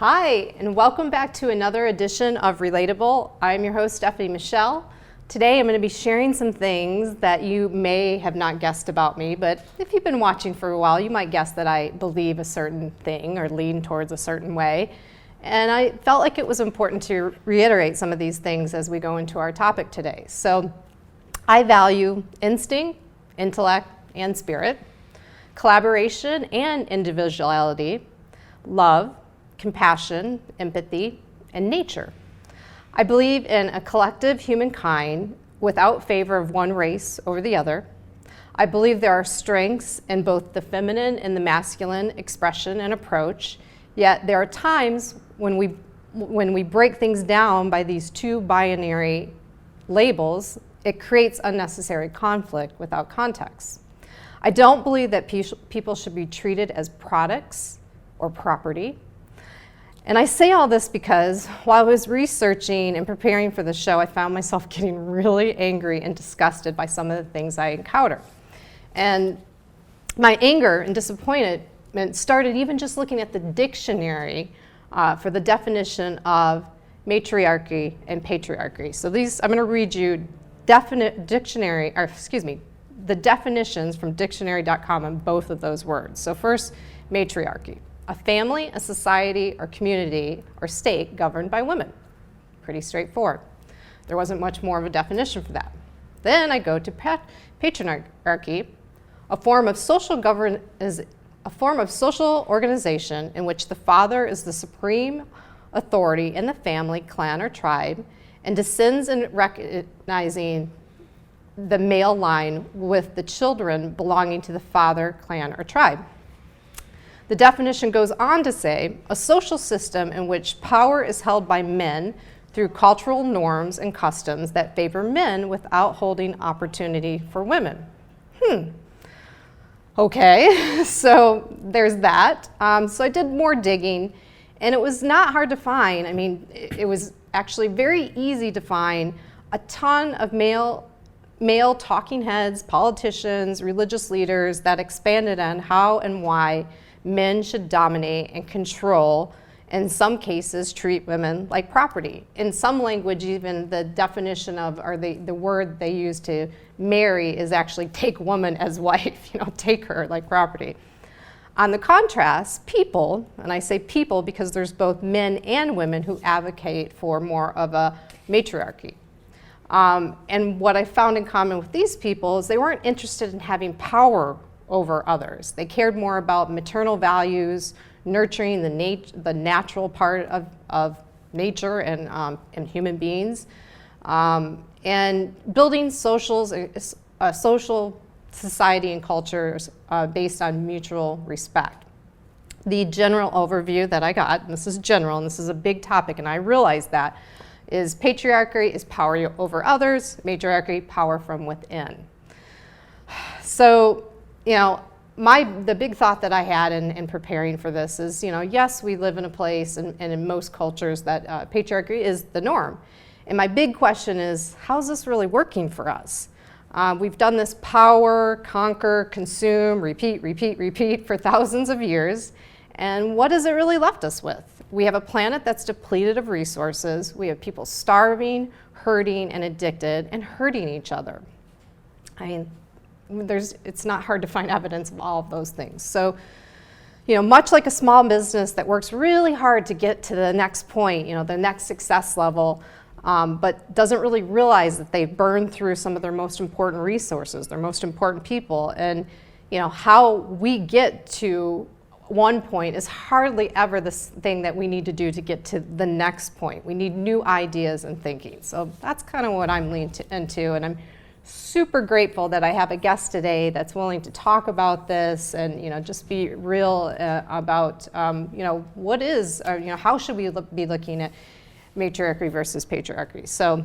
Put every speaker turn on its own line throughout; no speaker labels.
Hi, and welcome back to another edition of Relatable. I'm your host, Stephanie Michele. Today I'm going to be sharing some things that you may have not guessed about me, but if you've been watching for a while, you might guess that I believe a certain thing or lean towards a certain way. And I felt like it was important to reiterate some of these things as we go into our topic today. So I value instinct, intellect, and spirit, collaboration and individuality, love, compassion, empathy, and nature. I believe in a collective humankind without favor of one race over the other. I believe there are strengths in both the feminine and the masculine expression and approach, yet there are times when we break things down by these two binary labels, it creates unnecessary conflict without context. I don't believe that people should be treated as products or property. And I say all this because while I was researching and preparing for the show, I found myself getting really angry and disgusted by some of the things I encounter. And my anger and disappointment started even just looking at the dictionary for the definition of matriarchy and patriarchy. So I'm going to read you the definitions from dictionary.com on both of those words. So first, matriarchy. A family, a society, or community, or state governed by women. Pretty straightforward. There wasn't much more of a definition for that. Then I go to patriarchy, a form of social organization in which the father is the supreme authority in the family, clan, or tribe, and descends in recognizing the male line with the children belonging to the father, clan, or tribe. The definition goes on to say, a social system in which power is held by men through cultural norms and customs that favor men without holding opportunity for women. Okay, so there's that. So I did more digging, and it was not hard to find. I mean, it was actually very easy to find a ton of male talking heads, politicians, religious leaders that expanded on how and why men should dominate and control, in some cases treat women like property. In some language, even the definition of, or the word they use to marry is actually take woman as wife, take her like property. On the contrast, people, and I say people because there's both men and women who advocate for more of a matriarchy. And what I found in common with these people is they weren't interested in having power over others. They cared more about maternal values, nurturing the natural part of nature and human beings, and building social society and cultures based on mutual respect. The general overview that I got, and this is general, and this is a big topic, and I realize that, is patriarchy is power over others, matriarchy, power from within. So, the big thought that I had in preparing for this is, yes, we live in a place and in most cultures that patriarchy is the norm. And my big question is, how's this really working for us? We've done this power, conquer, consume, repeat for thousands of years. And what has it really left us with? We have a planet that's depleted of resources. We have people starving, hurting, and addicted, and hurting each other. I mean, it's not hard to find evidence of all of those things. So, much like a small business that works really hard to get to the next point, the next success level, but doesn't really realize that they've burned through some of their most important resources, their most important people, and how we get to one point is hardly ever the thing that we need to do to get to the next point. We need new ideas and thinking. So that's kind of what I'm leaning into, and I'm super grateful that I have a guest today that's willing to talk about this and just be real about what is how should we be looking at matriarchy versus patriarchy. So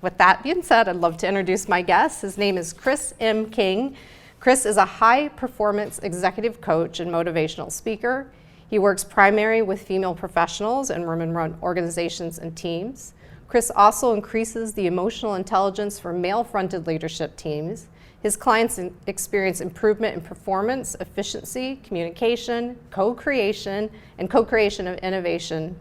with that being said, I'd love to introduce my guest. His name is Chris M. King. Chris is a high-performance executive coach and motivational speaker. He works primarily with female professionals and women-run organizations and teams. Chris also increases the emotional intelligence for male-fronted leadership teams. His clients experience improvement in performance, efficiency, communication, co-creation, and co-creation of innovation.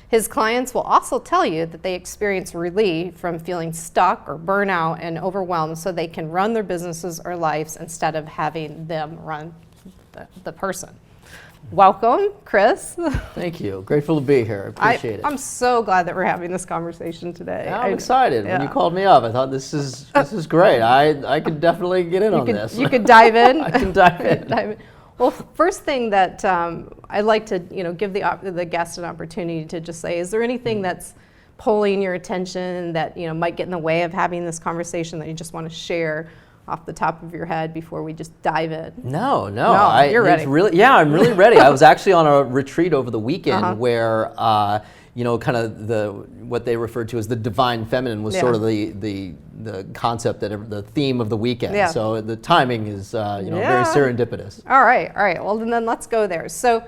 His clients will also tell you that they experience relief from feeling stuck or burnout and overwhelmed so they can run their businesses or lives instead of having them run the person. Welcome, Chris.
Thank you. Grateful to be here. I appreciate it.
I'm so glad that we're having this conversation today.
Yeah, I'm excited. When you called me up, I thought this is great. I could definitely get in on this.
You could dive in.
I can dive in.
Well, first thing that I'd like to give the guest an opportunity to just say, is there anything that's pulling your attention that might get in the way of having this conversation that you just want to share off the top of your head before we just dive in?
No,
you're ready.
I'm really ready. I was actually on a retreat over the weekend where, kind of what they referred to as the divine feminine was sort of the concept, the theme of the weekend.
Yeah.
So the timing is, very serendipitous.
All right. Well, then let's go there. So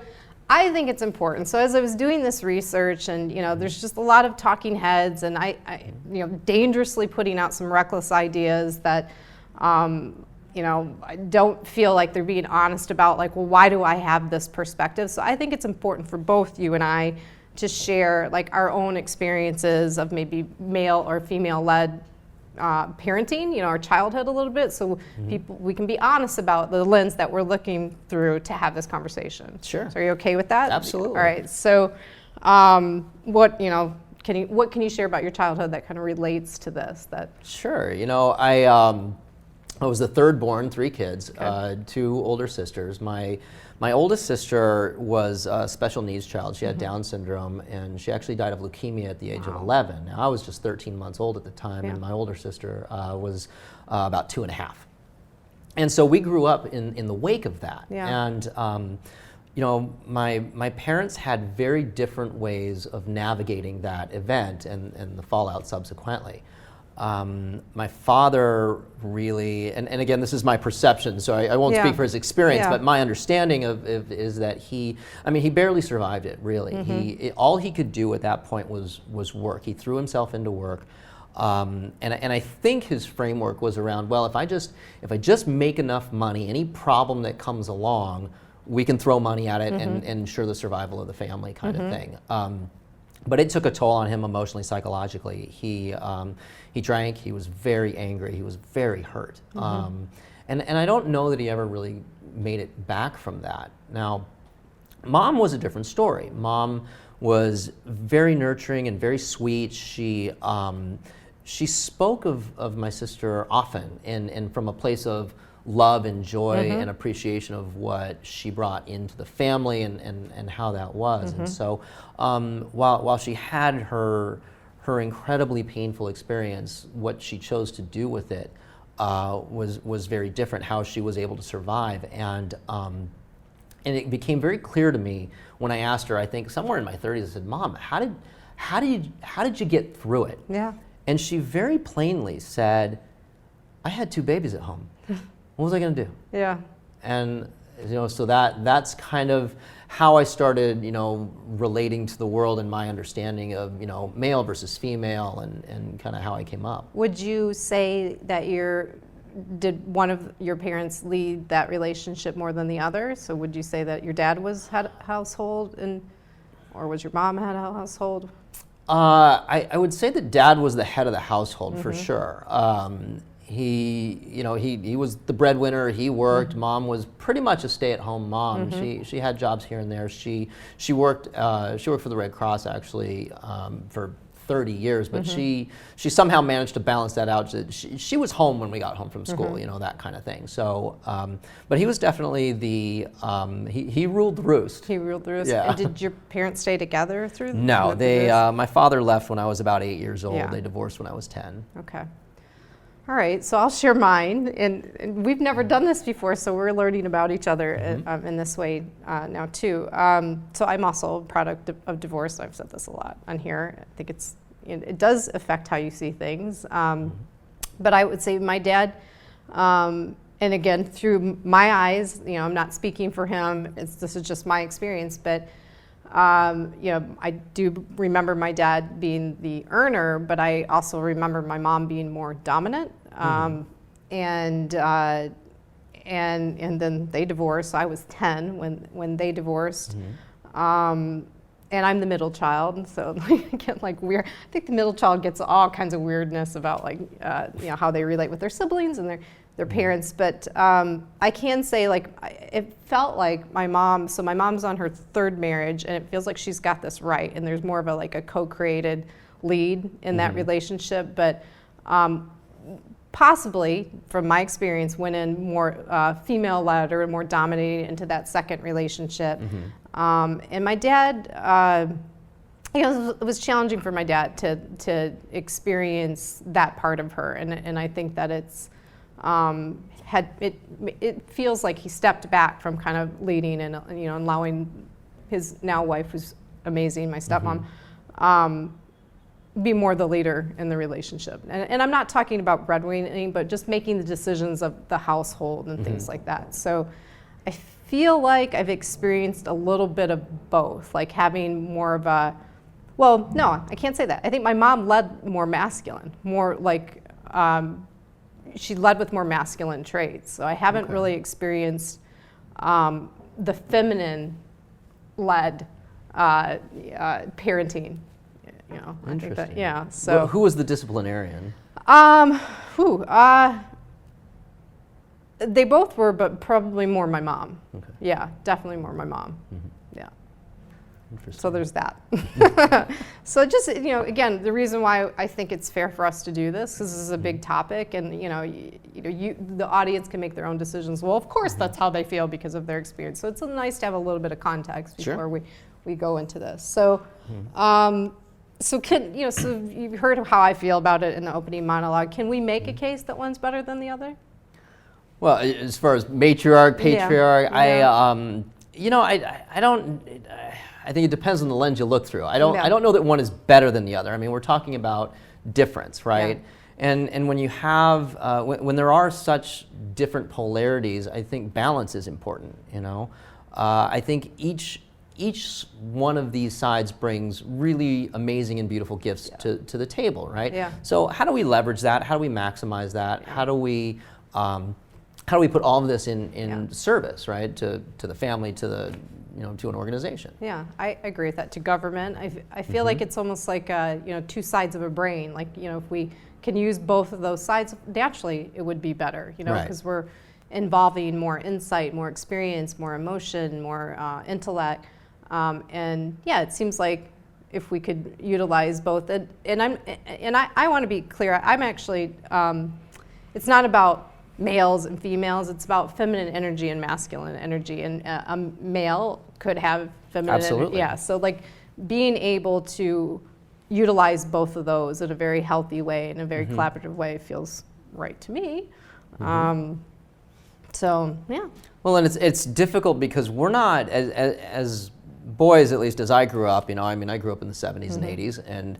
I think it's important. So as I was doing this research, and there's just a lot of talking heads, and I dangerously putting out some reckless ideas that I don't feel like they're being honest about, like, well, why do I have this perspective? So I think it's important for both you and I to share like our own experiences of maybe male or female-led parenting, our childhood a little bit, so we can be honest about the lens that we're looking through to have this conversation.
Sure.
So are you okay with that?
Absolutely.
All right. So what can you share about your childhood that kind of relates to this?
Sure. I was the third born, 3 kids, 2 older sisters. My oldest sister was a special needs child. She had Down syndrome, and she actually died of leukemia at the age of 11. Now, I was just 13 months old at the time, and my older sister was about 2.5. And so we grew up in the wake of that.
Yeah.
And my parents had very different ways of navigating that event and the fallout subsequently. My father really, and again, this is my perception, so I won't speak for his experience, but my understanding is that he barely survived it, really. All he could do at that point was work. He threw himself into work. And I think his framework was around, well, if I just make enough money, any problem that comes along, we can throw money at it and ensure the survival of the family kind of thing. But it took a toll on him emotionally, psychologically. He drank, he was very angry, he was very hurt. And I don't know that he ever really made it back from that. Now, Mom was a different story. Mom was very nurturing and very sweet. She spoke of my sister often and from a place of love and joy and appreciation of what she brought into the family and how that was. And so while she had her incredibly painful experience, what she chose to do with it was very different, how she was able to survive. And it became very clear to me when I asked her, I think somewhere in my 30s, I said, Mom, how did you get through it?
Yeah.
And she very plainly said, I had 2 babies at home. What was I going to do? Yeah. And so that's kind of how I started, relating to the world and my understanding of, male versus female and kind of how I came up.
Would you say that did one of your parents lead that relationship more than the other? So would you say that your dad had a household or was your mom had a household?
I would say that Dad was the head of the household for sure. He was the breadwinner. He worked. Mom was pretty much a stay-at-home mom. She had jobs here and there. She worked for the Red Cross actually for 30 years, but she somehow managed to balance that out. She was home when we got home from school, that kind of thing. So, but he was definitely he ruled the roost.
He ruled the roost.
Yeah.
And did your parents stay together through?
No, my father left when I was about 8 years old. Yeah. They divorced when I was 10.
Okay. All right, so I'll share mine, and we've never done this before, so we're learning about each other in this way now too. So I'm also a product of divorce. I've said this a lot on here. I think it does affect how you see things. But I would say my dad, and again through my eyes, I'm not speaking for him. This is just my experience, but. I do remember my dad being the earner, but I also remember my mom being more dominant. and then they divorced. I was 10 when they divorced. And I'm the middle child, so again, like weird. I think the middle child gets all kinds of weirdness about like how they relate with their siblings and their parents. But I can say it felt like my mom. So my mom's on her third marriage, and it feels like she's got this right. And there's more of a co-created lead in that relationship, but possibly from my experience went in more female-led or more dominating into that second relationship. And my dad, it was challenging for my dad to experience that part of her, and I think that it's it feels like he stepped back from kind of leading and allowing his now wife, who's amazing, my stepmom, be more the leader in the relationship. And I'm not talking about breadwinning, but just making the decisions of the household and things like that. So I feel like I've experienced a little bit of both, like having more of a, well, no, I can't say that. I think my mom led more masculine, more like, she led with more masculine traits. So I haven't really experienced the feminine-led parenting. I think that, yeah. So
who was the disciplinarian?
They both were, but probably more my mom.
Okay.
Yeah, definitely more my mom. Yeah.
Interesting.
So there's that. So just, again, the reason why I think it's fair for us to do this, because this is a big topic, and the audience can make their own decisions. Well, of course, that's how they feel because of their experience. So it's nice to have a little bit of context before we go into this. So, so you heard how I feel about it in the opening monologue. Can we make a case that one's better than the other?
Well, as far as matriarch, patriarch, I don't. I think it depends on the lens you look through. I don't know that one is better than the other. I mean, we're talking about difference, right? Yeah. And when you have when there are such different polarities, I think balance is important. I think each one of these sides brings really amazing and beautiful gifts to the table, right?
Yeah.
So how do we leverage that? How do we maximize that? How do we put all of this in service, right, to the family, to the to an organization? Yeah,
I agree with that. To government, I feel like it's almost like two sides of a brain. Like if we can use both of those sides, naturally it would be better. Because we're involving more insight, more experience, more emotion, more intellect, and it seems like if we could utilize both. And I want to be clear. I'm actually. It's not about males and females, it's about feminine energy and masculine energy, and a male could have feminine energy. Yeah, so being able to utilize both of those in a very healthy way, in a very collaborative way, feels right to me. So yeah. Well,
and it's difficult because we're not as boys, at least as I grew up. I grew up in the 70s and 80s, and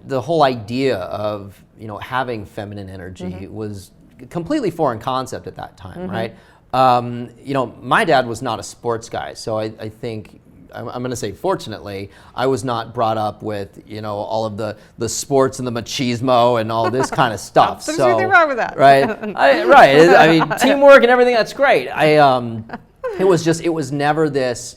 the whole idea of having feminine energy was completely foreign concept at that time, right? My dad was not a sports guy, so I think I'm going to say, fortunately, I was not brought up with all of the sports and the machismo and all this kind of stuff.
There's nothing wrong with that,
right? Right. I mean, teamwork and everything. That's great. It was never this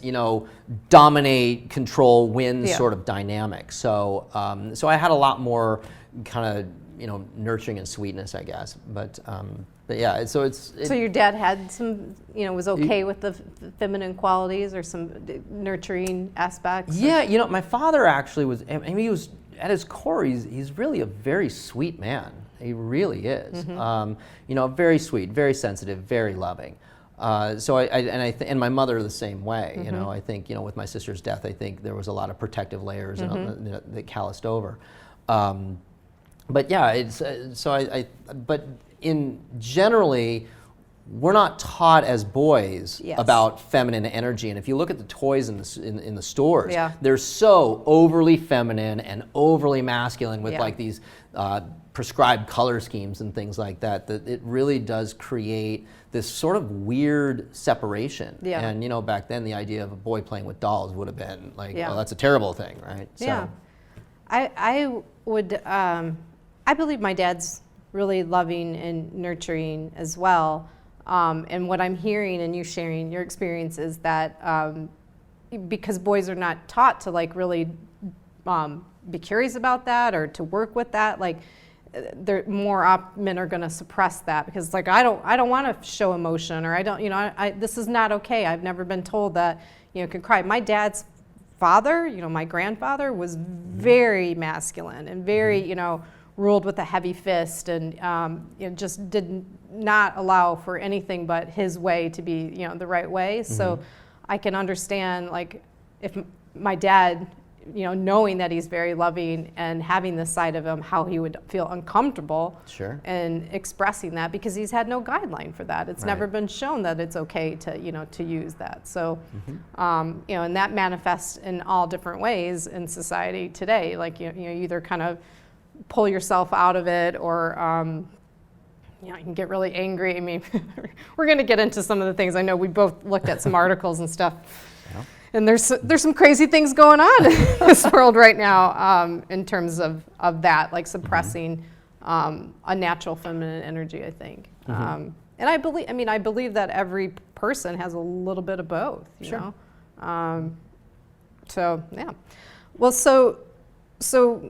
dominate, control, win sort of dynamic. So I had a lot more kind of nurturing and sweetness, I guess. But yeah, so
so your dad had some, was okay with the feminine qualities or some nurturing aspects?
Yeah, my father actually was. He was at his core. He's really a very sweet man. He really is. Very sweet, very sensitive, very loving. So and my mother the same way. I think with my sister's death, I think there was a lot of protective layers that calloused over. But yeah, but generally, we're not taught as boys about feminine energy. And if you look at the toys in the stores, they're so overly feminine and overly masculine with these prescribed color schemes and things like that, that it really does create this sort of weird separation. And back then the idea of a boy playing with dolls would have been like, oh, that's a terrible thing, right?
So. I would, I believe my dad's really loving and nurturing as well. And what I'm hearing and you sharing your experience is that because boys are not taught to like really be curious about that or to work with that, like men are going to suppress that because like I don't want to show emotion, or I don't, this is not okay. I've never been told that can cry. My dad's father, my grandfather was very masculine and very ruled with a heavy fist, and just did not allow for anything but his way to be the right way. So I can understand, like, if my dad, knowing that he's very loving and having this side of him, how he would feel uncomfortable and expressing that, because he's had no guideline for that. It's never been shown that it's okay to to use that. So and that manifests in all different ways in society today. Like you either kind of pull yourself out of it, or you can get really angry. I mean, we're going to get into some of the things. I know we both looked at some articles and stuff. Yeah. And there's some crazy things going on in this world right now in terms of that, like suppressing a natural feminine energy, I think. And I believe that every person has a little bit of both, you know? So, yeah. Well, so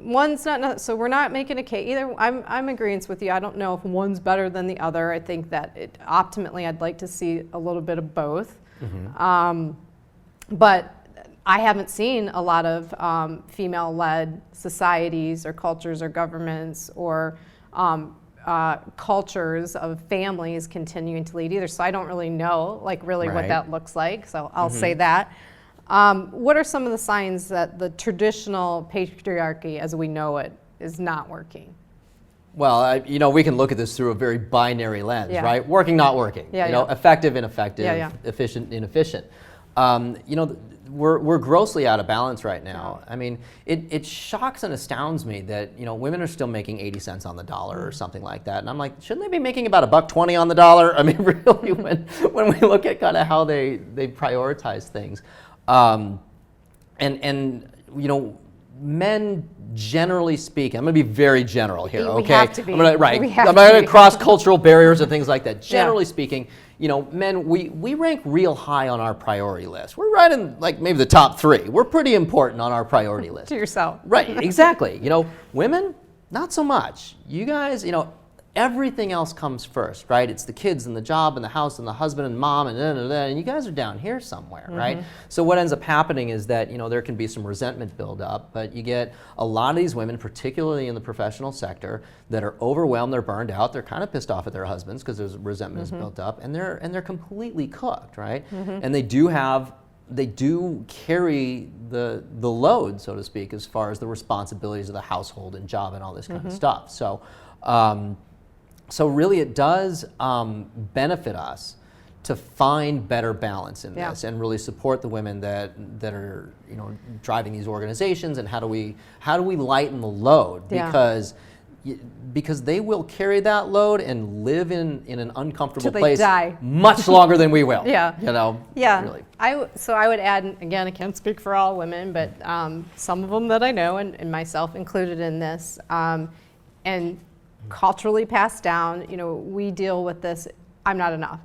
one's not, so we're not making a case either. I'm agreeing with you. I don't know if one's better than the other. I think that optimally I'd like to see a little bit of both. But I haven't seen a lot of female-led societies or cultures or governments or cultures of families continuing to lead either. So I don't really know, like, really what that looks like. So I'll say that. What are some of the signs that the traditional patriarchy as we know it is not working?
Well, we can look at this through a very binary lens, right? Working, not working. Effective, ineffective, efficient, inefficient. We're grossly out of balance right now. I mean, it shocks and astounds me that women are still making 80 cents on the dollar or something like that, and I'm like, shouldn't they be making about $1.20 on the dollar? I mean, really, when we look at kind of how they prioritize things, men, generally speaking, I'm going to be very general here, okay?
We have to be.
I'm going to cross cultural barriers and things like that. Generally speaking, men, we rank real high on our priority list. We're right in, like, maybe the top 3. We're pretty important on our priority list.
To yourself.
Right, exactly. Women, not so much. You guys, everything else comes first, right? It's the kids and the job and the house and the husband and mom and you guys are down here somewhere, right? So what ends up happening is that, there can be some resentment build up, but you get a lot of these women, particularly in the professional sector, that are overwhelmed, they're burned out, they're kind of pissed off at their husbands because there's resentment is built up, and they're completely cooked, right? And they do carry the load, so to speak, as far as the responsibilities of the household and job and all this kind of stuff. So really it does benefit us to find better balance in this and really support the women that are driving these organizations, and how do we lighten the load, because they will carry that load and live in an uncomfortable place much longer than we will. Really.
So I would add, again, I can't speak for all women, but some of them that I know, and myself included in this, and culturally passed down, we deal with this. I'm not enough.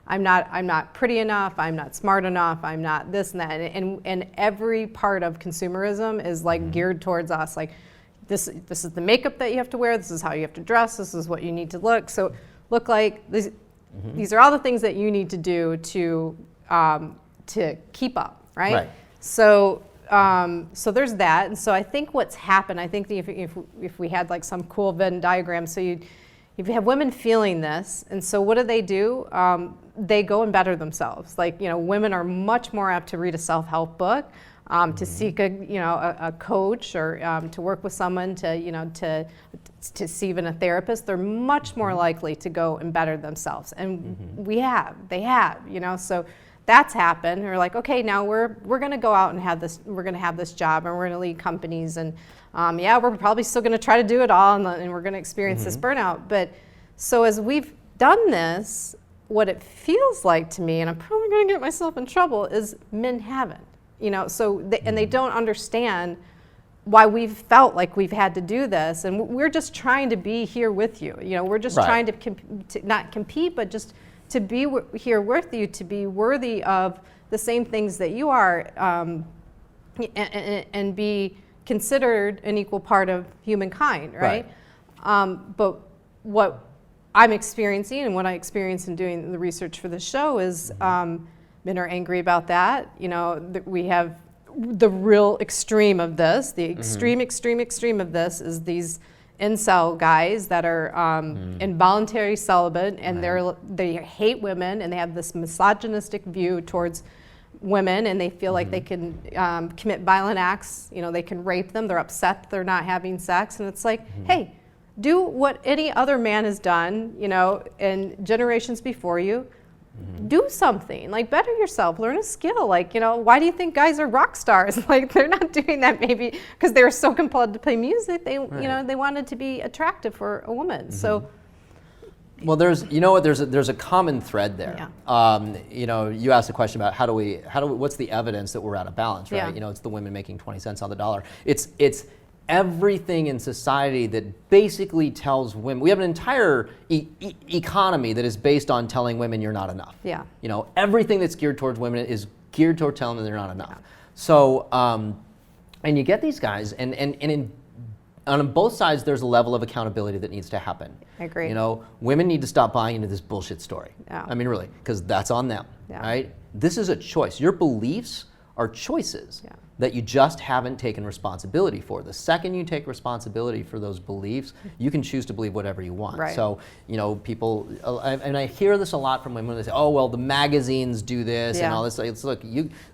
I'm not pretty enough. I'm not smart enough. I'm not this and that. And every part of consumerism is like geared towards us. Like this is the makeup that you have to wear. This is how you have to dress. This is what you need to look. So look like this. These are all the things that you need to do to keep up, right? So there's that, and so I think what's happened, I think if we had like some cool Venn diagram, so if you have women feeling this, and so what do? They go and better themselves. Like, women are much more apt to read a self-help book, to seek a coach, or to work with someone, to see even a therapist. They're much more likely to go and better themselves, and they have, so. That's happened. We're like, okay, now we're going to go out and have this. We're going to have this job, and we're going to lead companies, and we're probably still going to try to do it all, and we're going to experience this burnout. But so as we've done this, what it feels like to me, and I'm probably going to get myself in trouble, is men haven't. So and they don't understand why we've felt like we've had to do this, and we're just trying to be here with you. We're just trying to not compete, but just to be here with you, to be worthy of the same things that you are, and be considered an equal part of humankind, right? But what I'm experiencing, and what I experienced in doing the research for the show, is men are angry about that. We have the real extreme of this. The extreme of this is these incel guys that are involuntary celibate, and they hate women, and they have this misogynistic view towards women, and they feel like they can commit violent acts. They can rape them. They're upset they're not having sex, and it's like, hey, do what any other man has done, in generations before you. Do something, like better yourself, learn a skill. Like, why do you think guys are rock stars? Like, they're not doing that maybe because they were so compelled to play music. They, they wanted to be attractive for a woman. So,
well, there's a common thread there. You asked a question about how do we, what's the evidence that we're out of balance, right? It's the women making 20 cents on the dollar. It's everything in society that basically tells women, we have an entire economy that is based on telling women you're not enough. Everything that's geared towards women is geared toward telling them they're not enough. So, and you get these guys, and on both sides, there's a level of accountability that needs to happen.
I agree.
Women need to stop buying into this bullshit story. I mean, really, because that's on them, right? This is a choice. Your beliefs are choices that you just haven't taken responsibility for. The second you take responsibility for those beliefs, you can choose to believe whatever you want. So, people, and I hear this a lot from women. They say, "Oh, well, the magazines do this and all this." It's look,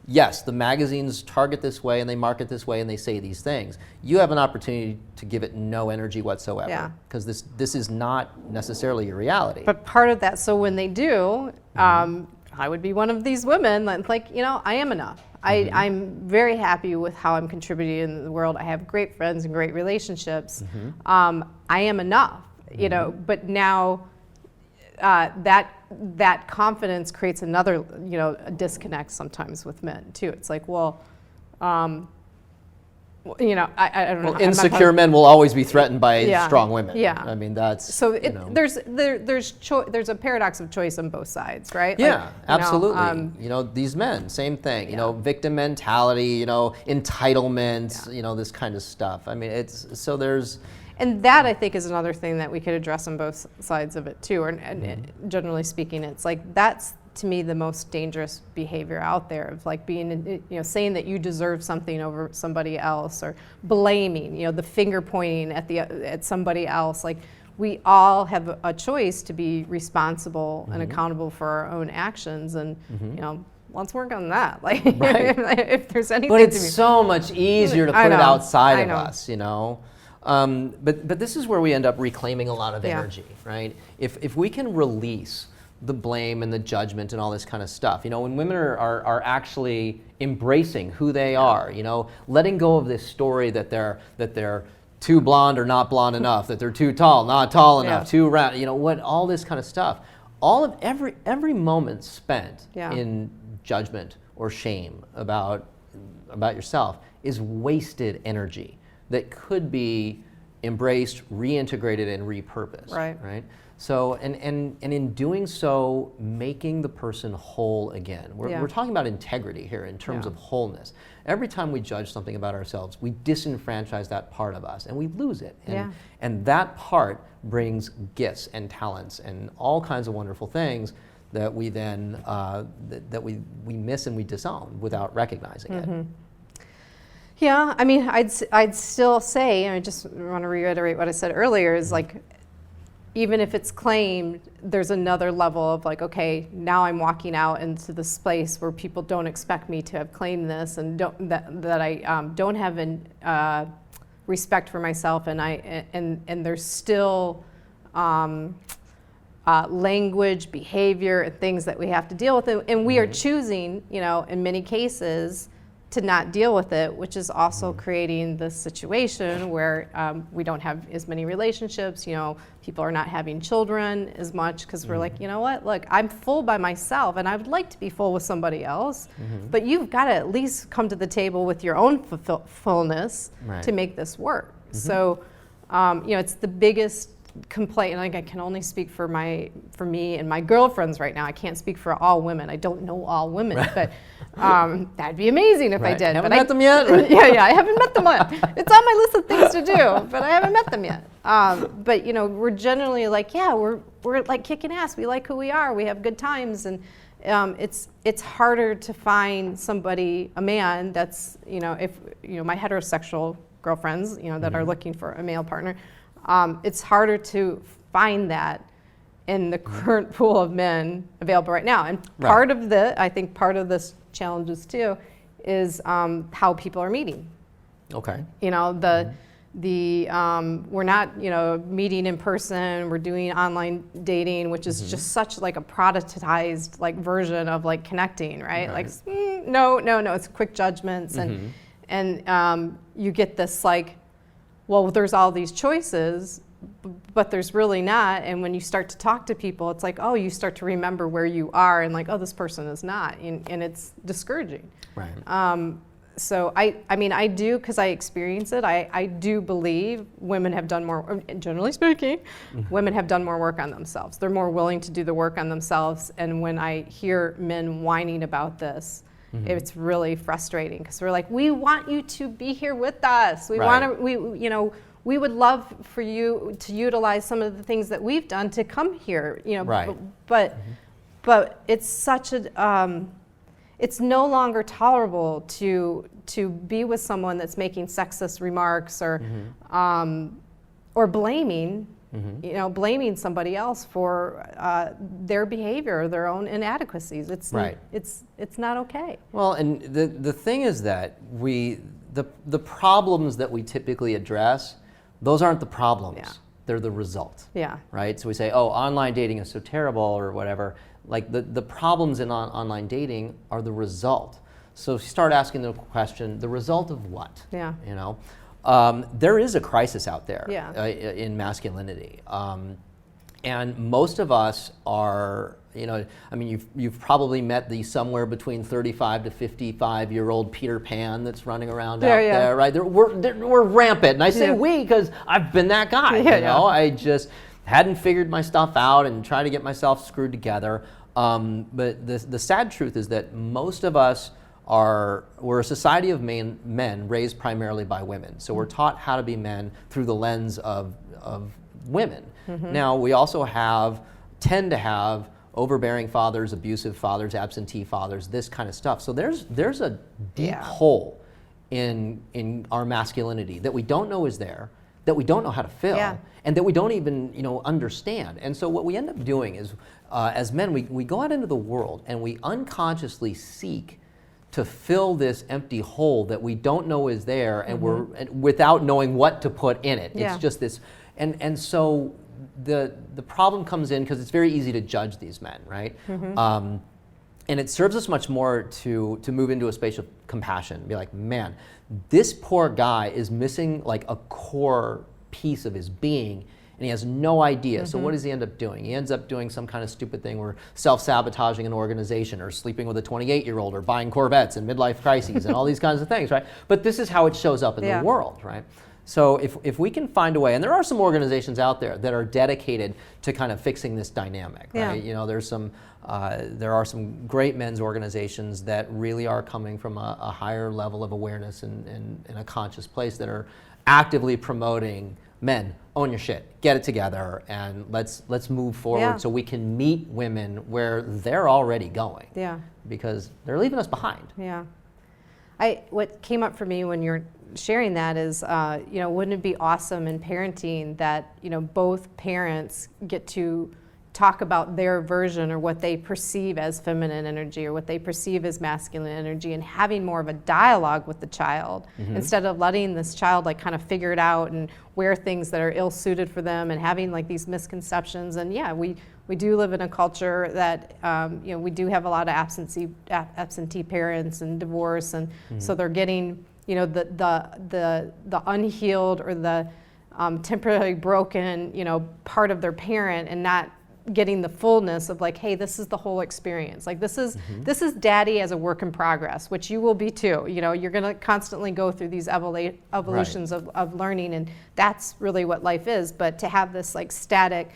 yes, the magazines target this way and they market this way and they say these things. You have an opportunity to give it no energy whatsoever, because this is not necessarily your reality.
But part of that, so when they do, I would be one of these women, like, I am enough. I'm very happy with how I'm contributing in the world. I have great friends and great relationships. I am enough, but now that confidence creates another, a disconnect sometimes with men too. It's like, well, I don't know.
Well, insecure men will always be threatened by strong women. I mean, that's
so. There's a paradox of choice on both sides, right?
Yeah, absolutely. These men, same thing. Victim mentality. Entitlement. This kind of stuff. I mean,
And that, I think, is another thing that we could address on both sides of it too. And generally speaking, it's like that's, to me, the most dangerous behavior out there, of like being, saying that you deserve something over somebody else, or blaming, the finger pointing at somebody else. Like, we all have a choice to be responsible and accountable for our own actions, and let's work on that. Like, if there's anything.
But it's so much easier to put it outside of us, But this is where we end up reclaiming a lot of energy, right? If we can release the blame and the judgment and all this kind of stuff. When women are actually embracing who they are, letting go of this story that they're too blonde or not blonde enough, that they're too tall, not tall enough, too round, all this kind of stuff. All of every moment spent in judgment or shame about yourself is wasted energy that could be embraced, reintegrated, and repurposed. Right? So, and in doing so, making the person whole again. We're talking about integrity here in terms of wholeness. Every time we judge something about ourselves, we disenfranchise that part of us and we lose it. And that part brings gifts and talents and all kinds of wonderful things that we then, that we miss and we disown without recognizing it.
Yeah, I mean, I'd still say, and I just want to reiterate what I said earlier, is like, even if it's claimed, there's another level of like, okay, now I'm walking out into this space where people don't expect me to have claimed this, and that I don't have respect for myself, and there's still language, behavior, and things that we have to deal with, and we are choosing, in many cases, to not deal with it, which is also creating this situation where we don't have as many relationships. You know, people are not having children as much because we're like, you know what? Look, I'm full by myself, and I would like to be full with somebody else. But you've got to at least come to the table with your own fullness to make this work. So, you know, it's the biggest complaint, and like I can only speak for me and my girlfriends right now. I can't speak for all women. I don't know all women, but that'd be amazing if I did.
Haven't met them yet?
yeah, I haven't met them yet. It's on my list of things to do, but I haven't met them yet. But you know, we're generally like, yeah, we're like kicking ass. We like who we are. We have good times, and it's harder to find somebody, a man that's, you know, if you know my heterosexual girlfriends, you know, that are looking for a male partner. It's harder to find that in the current pool of men available right now. And I think part of this challenges too is how people are meeting.
Okay.
You know, we're not, you know, meeting in person, we're doing online dating, which is just such like a productized like version of like connecting, right? Like, no, it's quick judgments and you get this like, well, there's all these choices, but there's really not. And when you start to talk to people, it's like, oh, you start to remember where you are and like, oh, this person is not. And it's discouraging.
Right.
So I mean, I do, because I experience it, I do believe women have done more, generally speaking, women have done more work on themselves. They're more willing to do the work on themselves. And when I hear men whining about this, it's really frustrating because we're like, we want you to be here with us. We want to, you know, we would love for you to utilize some of the things that we've done to come here, you know. But it's such a, it's no longer tolerable to be with someone that's making sexist remarks or blaming. You know, blaming somebody else for their behavior, their own inadequacies. It's not okay.
Well, and the thing is that the problems that we typically address, those aren't the problems. They're the result. Right? So we say, oh, online dating is so terrible or whatever. Like the problems in online dating are the result. So if you start asking the question, the result of what? You know? There is a crisis out there in masculinity. And most of us are, you know, I mean, you've probably met the somewhere between 35 to 55-year-old Peter Pan that's running around out there, right? We're rampant. And I say we because I've been that guy, you know? I just hadn't figured my stuff out and tried to get myself screwed together. But the sad truth is that most of us we're a society of men raised primarily by women. So we're taught how to be men through the lens of women. Now we also tend to have overbearing fathers, abusive fathers, absentee fathers, this kind of stuff. So there's a deep hole in our masculinity that we don't know is there, that we don't know how to fill, and that we don't even, you know, understand. And so what we end up doing is, as men, we go out into the world and we unconsciously seek to fill this empty hole that we don't know is there, and without knowing what to put in it. It's just this, and so the problem comes in because it's very easy to judge these men, right? And it serves us much more to move into a space of compassion, be like, man, this poor guy is missing like a core piece of his being, and he has no idea. So what does he end up doing? He ends up doing some kind of stupid thing or self-sabotaging an organization or sleeping with a 28-year-old or buying Corvettes and midlife crises and all these kinds of things, right? But this is how it shows up in the world, right? So if we can find a way, and there are some organizations out there that are dedicated to kind of fixing this dynamic, right? You know, there are some great men's organizations that really are coming from a higher level of awareness and a conscious place that are actively promoting men, own your shit, get it together, and let's move forward so we can meet women where they're already going. Because they're leaving us behind. What
came up for me when you're sharing that is, you know, wouldn't it be awesome in parenting that, you know, both parents get to talk about their version or what they perceive as feminine energy or what they perceive as masculine energy, and having more of a dialogue with the child instead of letting this child like kind of figure it out and wear things that are ill-suited for them and having like these misconceptions. And yeah, we do live in a culture that we do have a lot of absentee parents and divorce, and so they're getting the unhealed or the temporarily broken part of their parent, and not getting the fullness of like, hey, this is the whole experience. Like this is daddy as a work in progress, which you will be too. You're going to constantly go through these evolutions of learning, and that's really what life is. But to have this like static,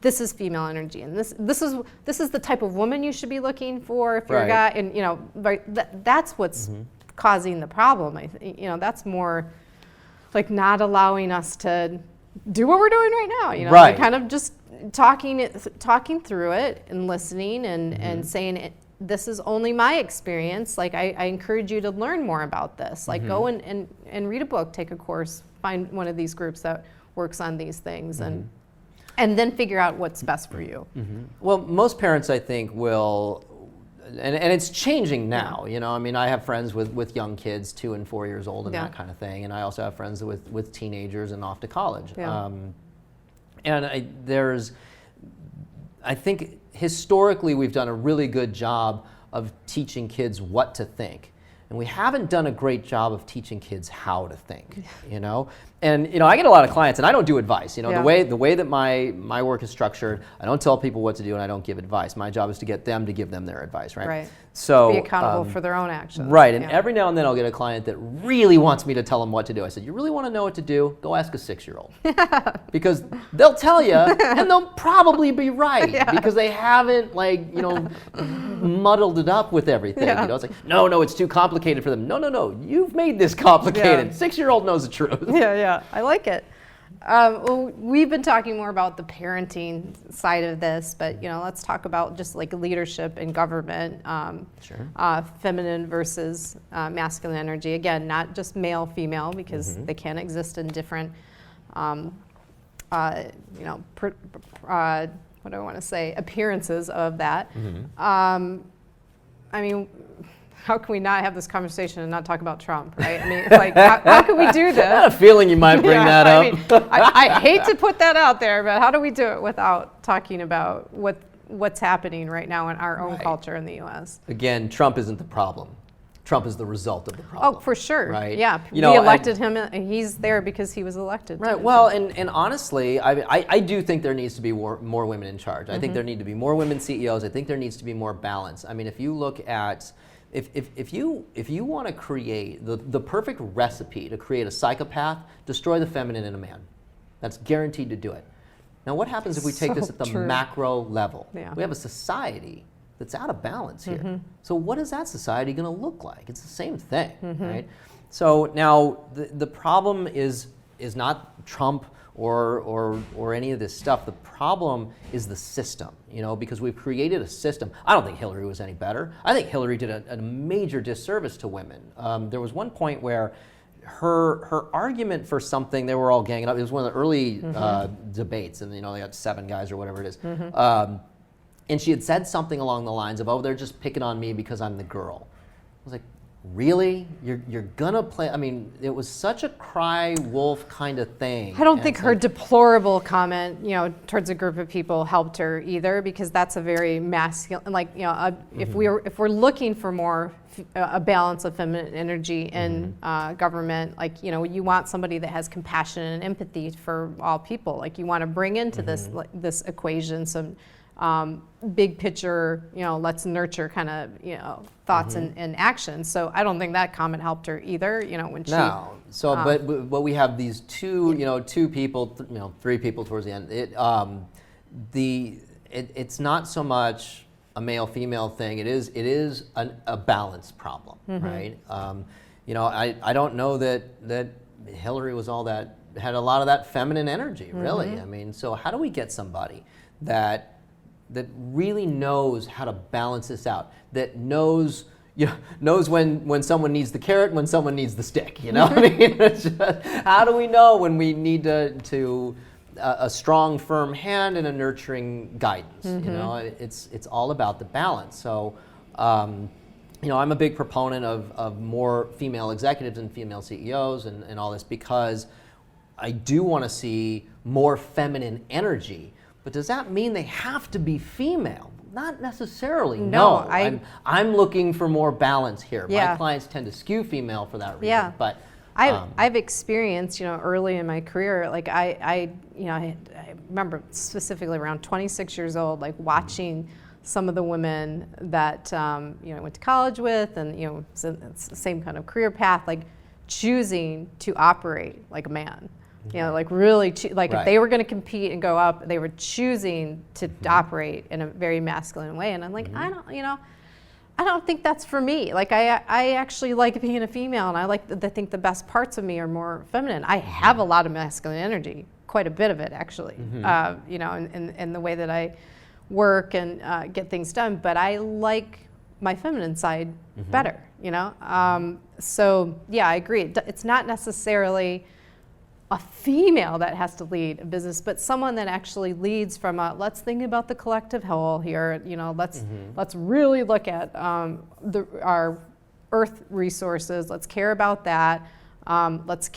this is female energy, and this is the type of woman you should be looking for if you're a guy, and that's what's causing the problem. I think that's more like not allowing us to do what we're doing right now. Like kind of just talking through it and listening and saying this is only my experience. Like I encourage you to learn more about this. Like go and read a book, take a course, find one of these groups that works on these things, and then figure out what's best for you.
Well, most parents, I think, will, and it's changing now. I mean, I have friends with young kids, 2 and 4 years old, and that kind of thing. And I also have friends with teenagers and off to college. And I think historically we've done a really good job of teaching kids what to think. And we haven't done a great job of teaching kids how to think, And I get a lot of clients, and I don't do advice. The way that my work is structured, I don't tell people what to do, and I don't give advice. My job is to get them to give them their advice, right?
Right.
So
be accountable for their own actions.
Right. And every now and then I'll get a client that really wants me to tell them what to do. I said, you really want to know what to do? Go ask a 6-year-old. Because they'll tell you, and they'll probably be right, because they haven't muddled it up with everything. It's like, no, it's too complicated for them. No, you've made this complicated. 6-year-old knows the truth.
Yeah, I like it. Well, we've been talking more about the parenting side of this, but let's talk about just like leadership in government, feminine versus masculine energy. Again, not just male, female, because they can exist in different, what do I want to say, appearances of that. I mean, how can we not have this conversation and not talk about Trump, right? I mean, it's like, how can we do this? I
had a feeling you might bring that up.
I hate to put that out there, but how do we do it without talking about what's happening right now in our own culture in the U.S.?
Again, Trump isn't the problem. Trump is the result of the problem.
Oh, for sure.
Right?
Yeah. We elected him, and he's there because he was elected.
Right. Well, and honestly, I do think there needs to be more women in charge. I think there need to be more women CEOs. I think there needs to be more balance. I mean, if you look at If you want to create the perfect recipe to create a psychopath, destroy the feminine in a man. That's guaranteed to do it. Now, what happens if we take this at the macro level?
Yeah.
We have a society that's out of balance here. So what is that society going to look like? It's the same thing, right? So now the problem is not Trump or any of this stuff. The problem is the system, because we've created a system. I don't think Hillary was any better. I think Hillary did a major disservice to women. There was one point where her argument for something, they were all ganging up. It was one of the early debates, and they got 7 guys or whatever it is. And she had said something along the lines of, "Oh, they're just picking on me because I'm the girl." I was like, really? You're gonna play? I mean, it was such a cry wolf kind of thing.
I don't think her deplorable comment, towards a group of people helped her either, because that's a very masculine. Like, if we're looking for more a balance of feminine energy in government, like you want somebody that has compassion and empathy for all people. Like you want to bring into this equation some big picture, let's nurture kind of, thoughts and actions. So I don't think that comment helped her either, when she...
No. So, but we have these two people, 3 people towards the end. It's not so much a male-female thing. It is a balance problem, right? I don't know that Hillary was had a lot of that feminine energy, really. I mean, so how do we get somebody that really knows how to balance this out, that knows when someone needs the carrot and when someone needs the stick, I mean, it's just, how do we know when we need to a strong, firm hand and a nurturing guidance. You know, it's all about the balance. So, you know, I'm a big proponent of more female executives and female CEOs and all this, because I do want to see more feminine energy. But does that mean they have to be female? Not necessarily. No, I'm looking for more balance here. My clients tend to skew female for that reason.
Yeah.
But
I've experienced, you know, early in my career, like I remember specifically around 26 years old, like watching some of the women that you know, I went to college with, and you know, it's the same kind of career path, like choosing to operate like a man. You know, like really, if they were going to compete and go up, they were choosing to operate in a very masculine way. And I'm like, I don't think that's for me. Like, I actually like being a female, and I like to think the best parts of me are more feminine. I have a lot of masculine energy, quite a bit of it actually, you know, in the way that I work and get things done. But I like my feminine side better, you know. So yeah, I agree. It's not necessarily a female that has to lead a business, but someone that actually leads from a, let's think about the collective whole here, you know, let's really look at our earth resources, let's care about that, let's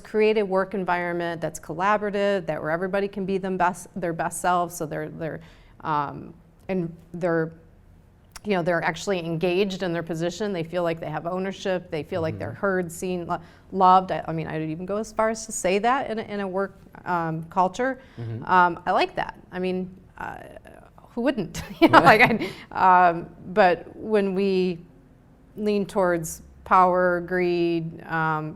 create a work environment that's collaborative, that where everybody can be their best selves, so they're you know, they're actually engaged in their position. They feel like they have ownership. They feel like they're heard, seen, loved. I mean, I would even go as far as to say that in a work culture. I like that. I mean, who wouldn't? You know, like, but when we lean towards power, greed,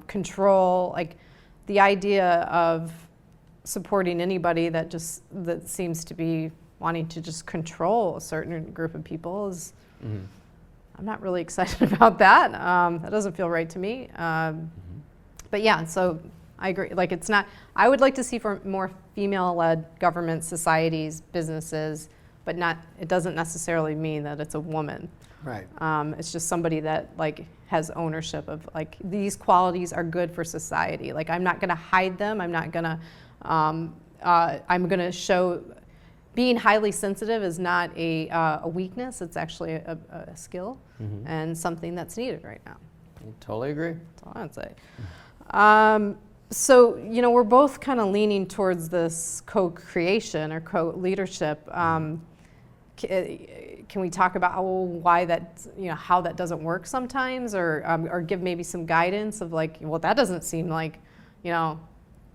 control, like the idea of supporting anybody that seems to be wanting to just control a certain group of people is, I'm not really excited about that. That doesn't feel right to me. But yeah, so I agree. Like, it's not, I would like to see for more female-led government, societies, businesses, but not, it doesn't necessarily mean that it's a woman.
Right.
It's just somebody that like has ownership of like, these qualities are good for society. Like, I'm not gonna hide them. I'm not gonna, I'm gonna show, being highly sensitive is not a weakness. It's actually a skill and something that's needed right now.
I totally agree.
That's all I'd say. So, you know, we're both kind of leaning towards this co-creation or co-leadership. Can we talk about why that, you know, how that doesn't work sometimes, or give maybe some guidance of like, well, that doesn't seem like, you know,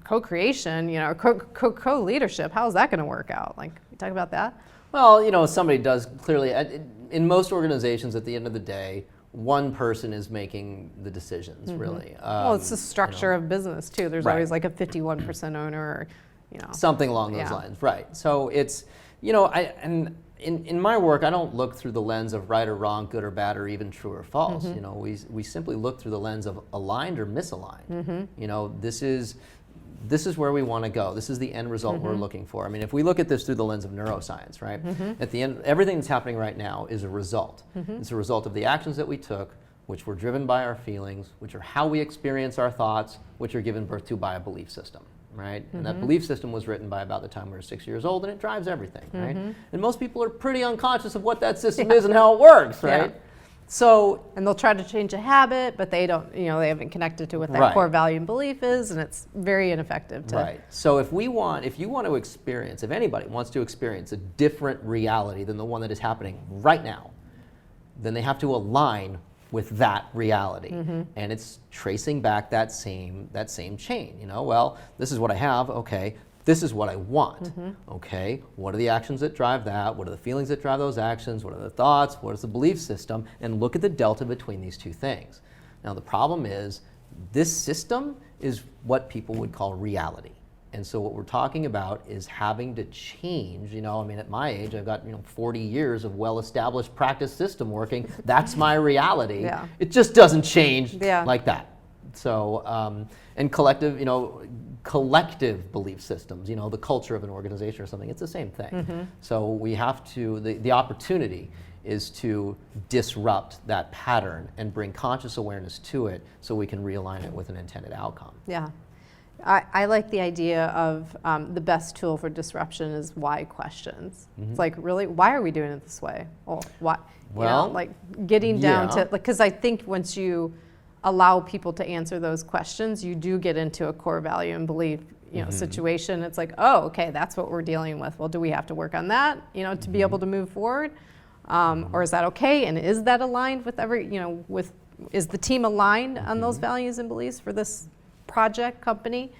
co-creation, you know, co-leadership. How is that going to work out? Like, you talk about that?
Well, you know, somebody does clearly, in most organizations at the end of the day, one person is making the decisions, really.
Well, it's the structure
you know,
of business too. There's always like a 51% owner, or, you know.
Something along those lines, right. So it's, you know, in my work, I don't look through the lens of right or wrong, good or bad, or even true or false. You know, we simply look through the lens of aligned or misaligned. You know, this is where we want to go. This is the end result we're looking for. I mean, if we look at this through the lens of neuroscience, right? At the end, everything that's happening right now is a result. It's a result of the actions that we took, which were driven by our feelings, which are how we experience our thoughts, which are given birth to by a belief system, right? And that belief system was written by about the time we were 6 years old, and it drives everything, right? And most people are pretty unconscious of what that system is and how it works, right? So,
and they'll try to change a habit, but they don't, you know, they haven't connected to what that core value and belief is, and it's very ineffective to.
Right. So if you want to experience, if anybody wants to experience a different reality than the one that is happening right now, then they have to align with that reality. And it's tracing back that same chain, you know, well, this is what I have, okay. This is what I want, okay? What are the actions that drive that? What are the feelings that drive those actions? What are the thoughts? What is the belief system? And look at the delta between these two things. Now, the problem is this system is what people would call reality. And so what we're talking about is having to change, you know, I mean, at my age, I've got, you know, 40 years of well-established practice system working. That's my reality. It just doesn't change like that. So, and collective, you know, collective belief systems, you know, the culture of an organization or something, it's the same thing. So we have to, the opportunity is to disrupt that pattern and bring conscious awareness to it so we can realign it with an intended outcome.
Yeah. I like the idea of the best tool for disruption is why questions. It's like, really, why are we doing it this way? Well, why?
Well,
like getting down
yeah.
to, because I think once you allow people to answer those questions, you do get into a core value and belief, situation. It's like, oh, okay, that's what we're dealing with. Well, do we have to work on that, to be able to move forward? Or is that okay? And is that aligned with is the team aligned on those values and beliefs for this project company?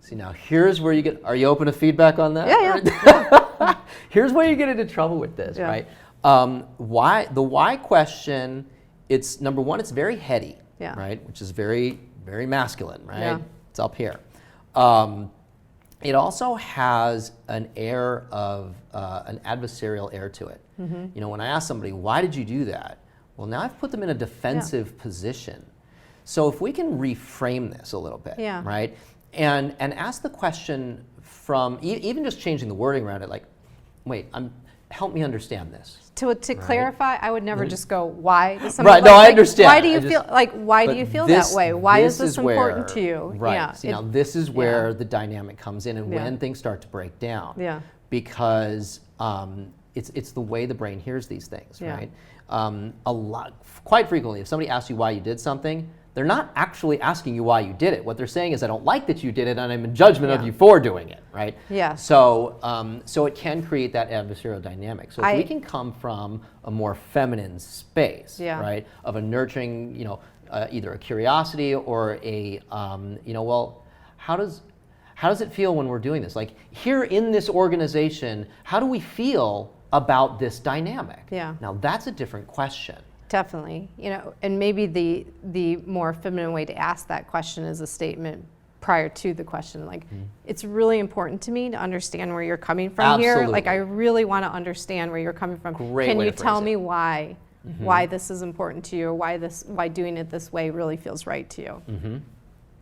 See, now here's where are you open to feedback on that?
Yeah.
Here's where you get into trouble with this, right? The why question, it's number one, it's very heady, right? Which is very, very masculine, right?
Yeah.
It's up here. It also has an air of an adversarial air to it. When I ask somebody, why did you do that? Well, now I've put them in a defensive position. So if we can reframe this a little bit, right? And ask the question from, even just changing the wording around it, like, wait, help me understand this.
To clarify, I would never just go, why?
Right, no, I understand.
Why do you why do you feel that way? Why is this important to you?
Right,
Yeah,
see, now this is where the dynamic comes in and when things start to break down.
Yeah.
Because it's the way the brain hears these things, right? Quite frequently, if somebody asks you why you did something, they're not actually asking you why you did it. What they're saying is, I don't like that you did it, and I'm in judgment of you for doing it, right?
Yeah.
So, so it can create that adversarial dynamic. So if we can come from a more feminine space, right, of a nurturing, either a curiosity or a, well, how does it feel when we're doing this? Like here in this organization, how do we feel about this dynamic?
Yeah.
Now that's a different question.
Definitely, and maybe the more feminine way to ask that question is a statement prior to the question, like, it's really important to me to understand where you're coming from here. Like, I really want to understand where you're coming from. Can you tell me why this is important to you, or why doing it this way really feels right to you?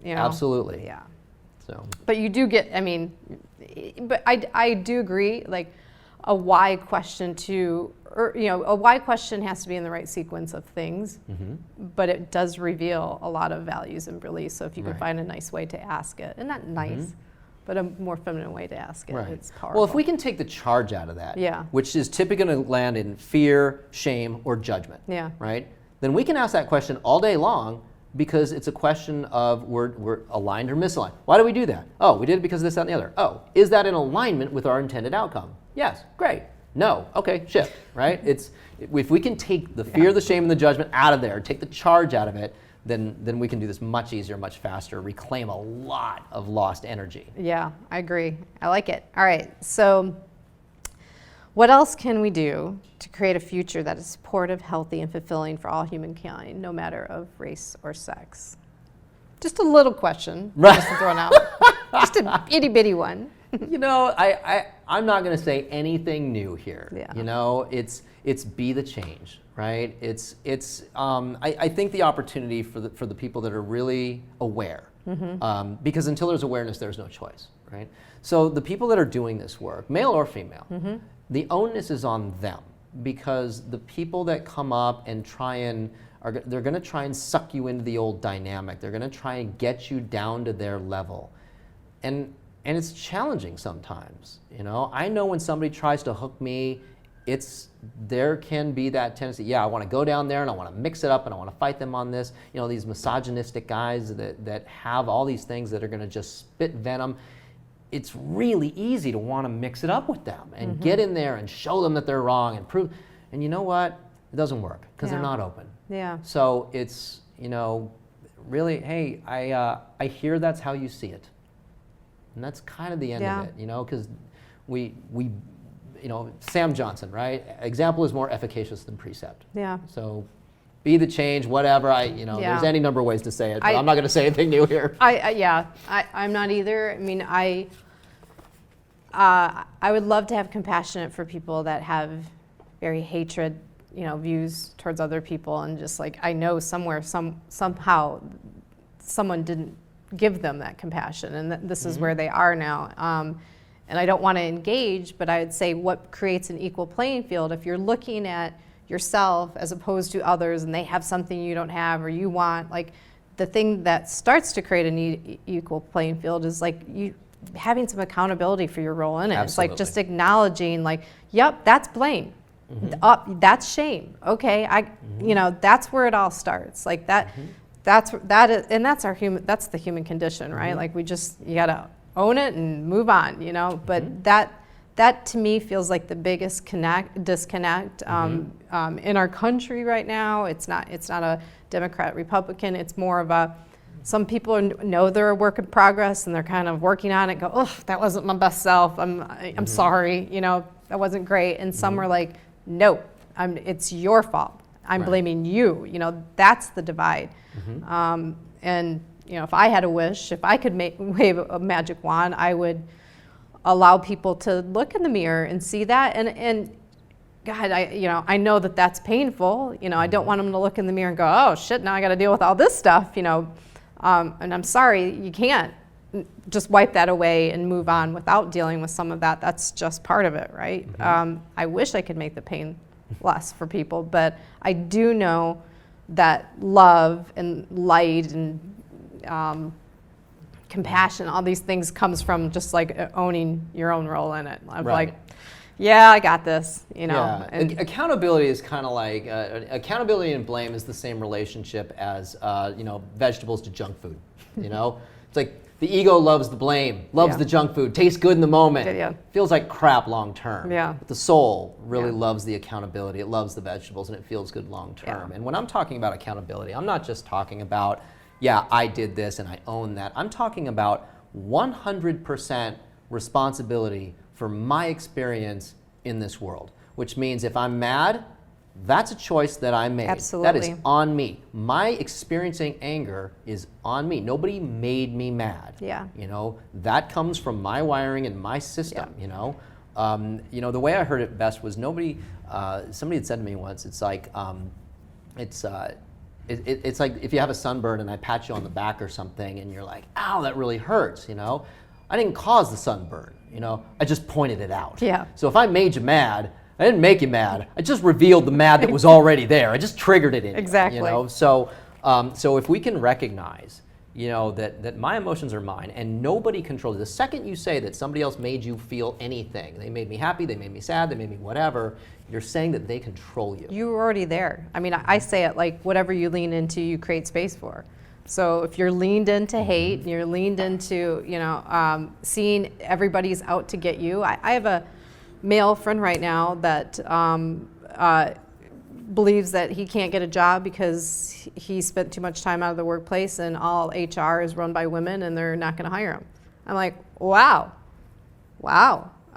Absolutely.
Yeah.
So.
But you do get, but I do agree, like, a why question a why question has to be in the right sequence of things, but it does reveal a lot of values and beliefs. So if you can find a nice way to ask it, and not nice, but a more feminine way to ask it, it's powerful.
Well, if we can take the charge out of that, which is typically going to land in fear, shame, or judgment, right? Then we can ask that question all day long, because it's a question of we're aligned or misaligned. Why do we do that? Oh, we did it because of this, that, and the other. Oh, is that in alignment with our intended outcome? Yes, great. No, okay, shift, right? If we can take the fear, the shame, and the judgment out of there, take the charge out of it, then we can do this much easier, much faster, reclaim a lot of lost energy.
Yeah, I agree. I like it. All right, so what else can we do to create a future that is supportive, healthy, and fulfilling for all humankind, no matter of race or sex? Just a little question, just thrown out. Just an itty bitty one.
I'm not going to say anything new here.
Yeah.
It's be the change, right? I think the opportunity for the people that are really aware, because until there's awareness, there's no choice, right? So the people that are doing this work, male or female, the onus is on them, because the people that come up and they're going to try and suck you into the old dynamic. They're going to try and get you down to their level, and it's challenging sometimes. I know when somebody tries to hook me, there can be that tendency. I want to go down there and I want to mix it up and I want to fight them on this. These misogynistic guys that have all these things that are going to just spit venom. It's really easy to want to mix it up with them and get in there and show them that they're wrong and prove. And you know what? It doesn't work because they're not open. Yeah. So it's really, hey, I hear that's how you see it. And that's kind of the end of it, because we Sam Johnson, right? Example is more efficacious than precept. Yeah. So be the change, whatever. There's any number of ways to say it, but I'm not going to say anything new here.
I'm not either. I would love to have compassion for people that have very hatred, views towards other people, and just like, I know somehow someone didn't give them that compassion, and this is where they are now. And I don't want to engage, but I would say what creates an equal playing field, if you're looking at yourself as opposed to others and they have something you don't have or you want, like, the thing that starts to create an equal playing field is like you having some accountability for your role in it.
Absolutely.
It's like just acknowledging like, yep, that's blame. That's shame. Okay, that's where it all starts. Like that, that's our human. That's the human condition, right? Like you gotta own it and move on. But that to me feels like the biggest disconnect in our country right now. It's not a Democrat Republican. It's more of a, some people know they're a work in progress and they're kind of working on it. Go, oh, that wasn't my best self. I'm sorry. That wasn't great. And some are like, no, it's your fault. I'm blaming you. That's the divide. And if I had a wish, if I could wave a magic wand, I would allow people to look in the mirror and see that. And God, I know that that's painful. I don't want them to look in the mirror and go, oh shit, now I got to deal with all this stuff. And I'm sorry, you can't just wipe that away and move on without dealing with some of that. That's just part of it, right? I wish I could make the pain less for people, but I do know that love and light and compassion, all these things comes from just like owning your own role in it. I'm like, yeah, I got this,
Yeah.
And
accountability is kind of like, accountability and blame is the same relationship as, vegetables to junk food, It's like the ego loves the blame, loves the junk food, tastes good in the moment, feels like crap long term. But the soul really loves the accountability, it loves the vegetables, and it feels good long term. And when I'm talking about accountability, I'm not just talking about, I did this and I own that. I'm talking about 100% responsibility for my experience in this world, which means if I'm mad, that's a choice that I made.
Absolutely.
That is on me. My experiencing anger is on me. Nobody made me mad. That comes from my wiring and my system. The way I heard it best was somebody had said to me once, it's like it's like if you have a sunburn and I pat you on the back or something and you're like, ow, that really hurts. I didn't cause the sunburn. I just pointed it out. So if I made you mad, I didn't make you mad. I just revealed the mad that was already there. I just triggered it in you.
Exactly.
So if we can recognize, that my emotions are mine and nobody controls it. The second you say that somebody else made you feel anything, they made me happy, they made me sad, they made me whatever, you're saying that they control you.
You were already there. I mean, I say it like whatever you lean into, you create space for. So if you're leaned into hate, and you're leaned into, seeing everybody's out to get you. I have a male friend right now that believes that he can't get a job because he spent too much time out of the workplace and all HR is run by women and they're not going to hire him. I'm like, wow.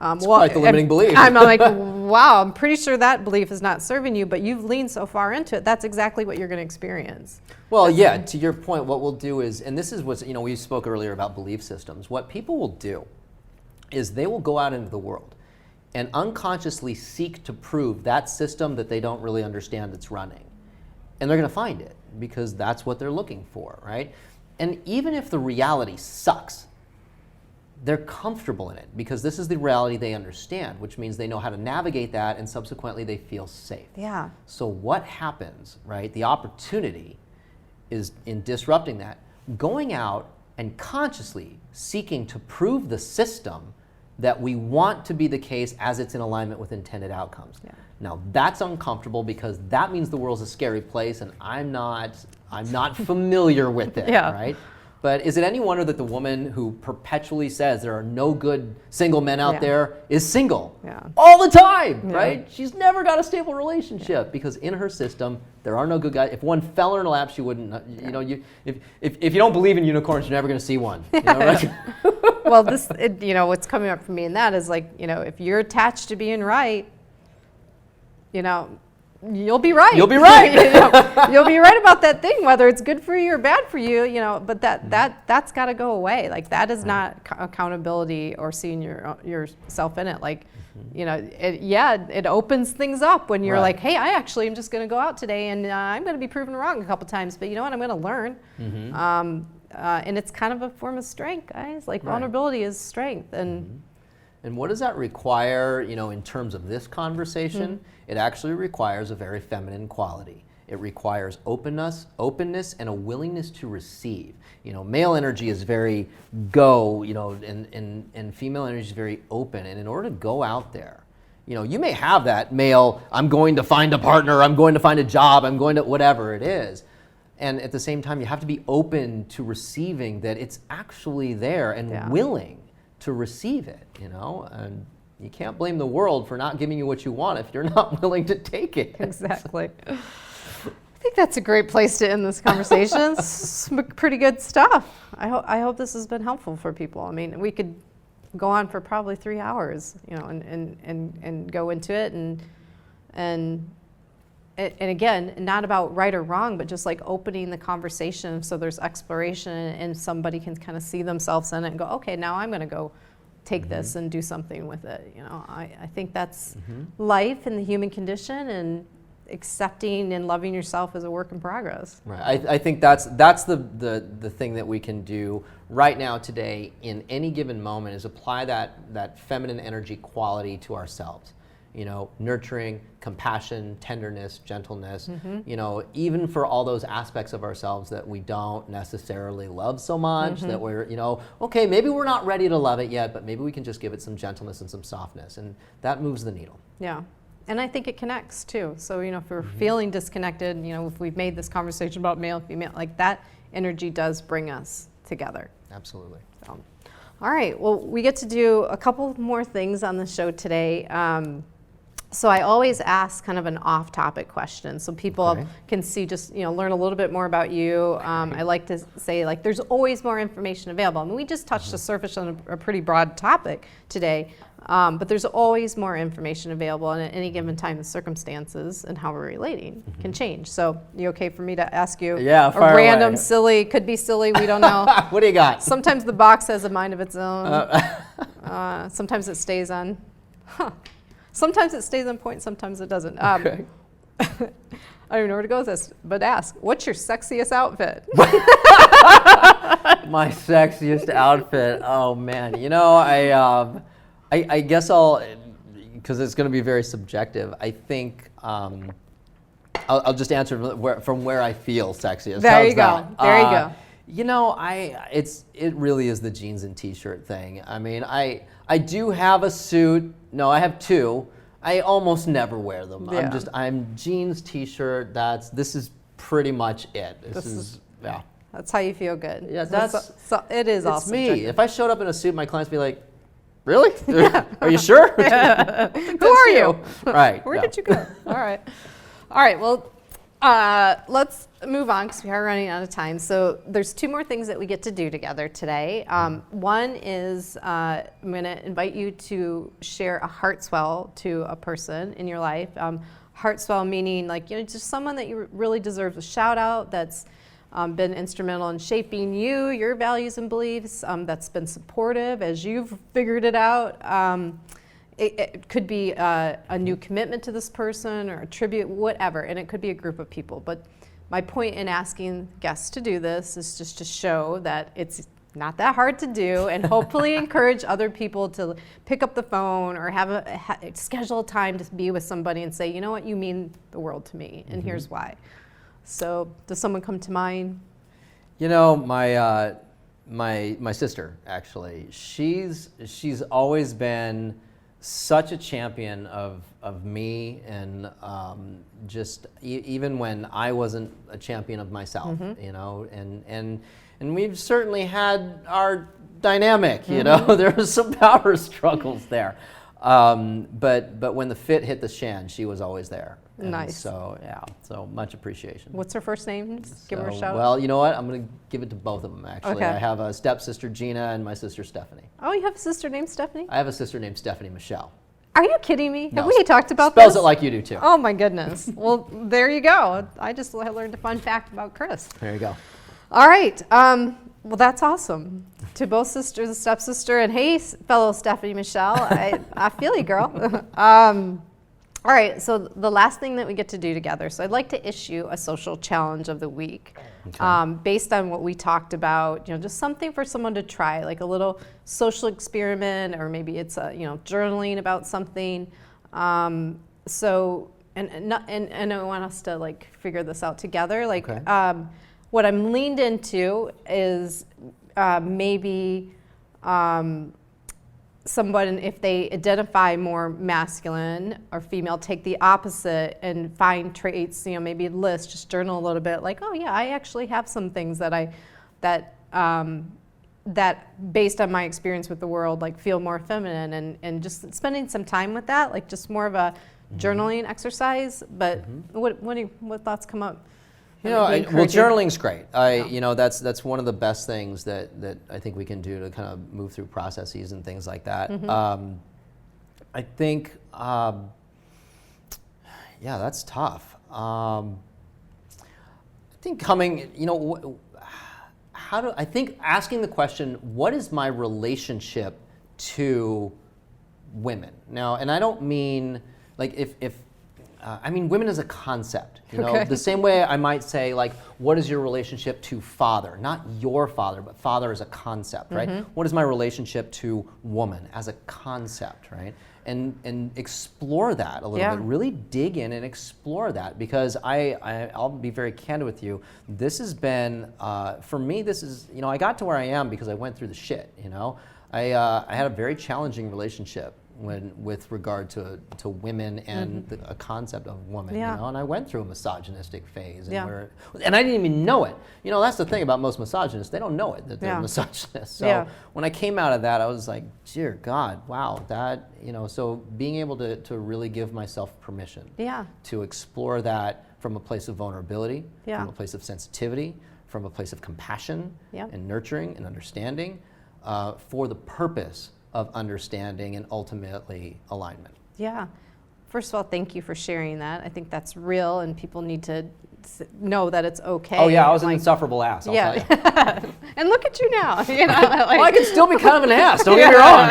It's quite the limiting belief.
I'm like, wow, I'm pretty sure that belief is not serving you, but you've leaned so far into it. That's exactly what you're going to experience.
Well, to your point, what we'll do is, and this is what, we spoke earlier about belief systems. What people will do is they will go out into the world and unconsciously seek to prove that system that they don't really understand that's running. And they're going to find it because that's what they're looking for, right? And even if the reality sucks, they're comfortable in it because this is the reality they understand, which means they know how to navigate that and subsequently they feel safe. So what happens, right? The opportunity is in disrupting that, going out and consciously seeking to prove the system that we want to be the case as it's in alignment with intended outcomes. Now that's uncomfortable because that means the world's a scary place and I'm not familiar with it, right? But is it any wonder that the woman who perpetually says there are no good single men out there is single all the time, right? She's never got a stable relationship because in her system there are no good guys. If one fell in her lap, she wouldn't. If you don't believe in unicorns, you're never going to see one. Right?
Well, what's coming up for me in that is like, if you're attached to being right, you'll be right.
You'll be right.
You'll be right about that thing, whether it's good for you or bad for you. But that's got to go away. Like that is not accountability or seeing yourself in it. Like, it opens things up when you're like, hey, I actually am just going to go out today and I'm going to be proven wrong a couple times. But you know what? I'm going to learn. And it's kind of a form of strength, guys. Like vulnerability is strength.
And what does that require, in terms of this conversation? It actually requires a very feminine quality. It requires openness, and a willingness to receive. You know, male energy is very go, you know, and female energy is very open. And in order to go out there, you know, you may have that male, I'm going to find a partner, I'm going to find a job, I'm going to whatever it is. And at the same time, you have to be open to receiving that it's actually there and willing to receive it, you know? And you can't blame the world for not giving you what you want if you're not willing to take it.
Exactly. I think that's a great place to end this conversation. Some pretty good stuff. I hope this has been helpful for people. I mean, we could go on for probably 3 hours, you know, and go into it and again, not about right or wrong, but just like opening the conversation so there's exploration and somebody can kind of see themselves in it and go, okay, now I'm going to go take this and do something with it. You know, I think that's life and the human condition, and accepting and loving yourself is a work in progress.
Right. I think that's the thing that we can do right now today in any given moment is apply that feminine energy quality to ourselves. You know, nurturing, compassion, tenderness, gentleness, you know, even for all those aspects of ourselves that we don't necessarily love so much, that we're, you know, okay, maybe we're not ready to love it yet, but maybe we can just give it some gentleness and some softness, and that moves the needle.
Yeah. And I think it connects too. So, you know, if we're feeling disconnected, you know, if we've made this conversation about male and female, like that energy does bring us together.
Absolutely.
So, all right. Well, we get to do a couple more things on the show today. So I always ask kind of an off-topic question so people can see, just, you know, learn a little bit more about you. I like to say, like, there's always more information available. I mean, we just touched the surface on a pretty broad topic today, but there's always more information available, and at any given time, the circumstances and how we're relating can change. So you okay for me to ask you a random, silly, could be silly, we don't know.
What do you got?
Sometimes the box has a mind of its own. Sometimes it stays on. Sometimes it stays on point, sometimes it doesn't.
Okay.
I don't even know where to go with this, but ask, what's your sexiest outfit?
My sexiest outfit. Oh man, you know, I guess I'll, because it's going to be very subjective. I think I'll just answer from where I feel sexiest.
There you go. There you go.
You know, it really is the jeans and t-shirt thing. I mean, I do have a suit. No, I have two. I almost never wear them.
Yeah.
I'm jeans, t-shirt. This is pretty much it. This is
That's how you feel good.
Yeah,
it is
it's
awesome.
me. If I showed up in a suit, my clients would be like, really? Are you sure?
Who are you?
Right.
Where did you go? All right. Well, let's move on because we are running out of time. So there's two more things that we get to do together today. One is I'm going to invite you to share a heart swell to a person in your life. Heart swell meaning, like, you know, just someone that you really deserves a shout out, that's been instrumental in shaping you, your values and beliefs, that's been supportive as you've figured it out. It could be a new commitment to this person or a tribute, whatever, and it could be a group of people. But my point in asking guests to do this is just to show that it's not that hard to do, and hopefully encourage other people to pick up the phone or schedule a time to be with somebody and say, you know what, you mean the world to me, and here's why. So does someone come to mind?
You know, my sister, actually, she's always been such a champion of me, and just even when I wasn't a champion of myself, you know, and we've certainly had our dynamic, you know, there was some power struggles there, but when the fit hit the shan, she was always there. And
nice.
So much appreciation.
What's her first name? Just give her a shout.
Well, you know what? I'm going to give it to both of them, actually.
Okay.
I have a stepsister, Gina, and my sister, Stephanie.
Oh, you have a sister named Stephanie?
I have a sister named Stephanie Michele.
Are you kidding me?
No,
Have we talked about this?
Spells it like you do, too.
Oh, my goodness. Well, there you go. I just learned a fun fact about Chris.
There you go.
All right. Well, that's awesome. To both sisters and stepsister, and hey, fellow Stephanie Michele, I feel you, girl. All right, so the last thing that we get to do together, so I'd like to issue a social challenge of the week, based on what we talked about, you know, just something for someone to try, like a little social experiment, or maybe it's journaling about something. And and I want us to like figure this out together. Like,
Okay.
what I'm leaned into is maybe someone, if they identify more masculine or female, take the opposite and find traits, maybe list, just journal a little bit, like, oh yeah, I actually have some things that that based on my experience with the world, like feel more feminine, and just spending some time with that, like just more of a journaling exercise. But what thoughts come up?
Well, journaling's great. That's one of the best things that I think we can do to kind of move through processes and things like that. I think, that's tough. I think asking the question, what is my relationship to women? Now, and I don't mean like I mean women as a concept,
Okay.
the same way I might say like, what is your relationship to father? Not your father, but father as a concept, right? What is my relationship to woman as a concept, right? And explore that a little bit, really dig in and explore that, because I'll be very candid with you. This has been, for me, I got to where I am because I went through the shit, I had a very challenging relationship with regard to women and a concept of woman, and I went through a misogynistic phase, and I didn't even know it. That's the thing about most misogynists; they don't know it that they're misogynists. So when I came out of that, I was like, dear God, wow, that So being able to really give myself permission, to explore that from a place of vulnerability, from a place of sensitivity, from a place of compassion and nurturing and understanding, for the purpose of understanding and ultimately alignment.
Yeah. First of all, thank you for sharing that. I think that's real, and people need to know that it's okay.
Oh yeah, I was an insufferable ass, I'll tell you.
And look at you now.
Well, I can still be kind of an ass, don't get me wrong.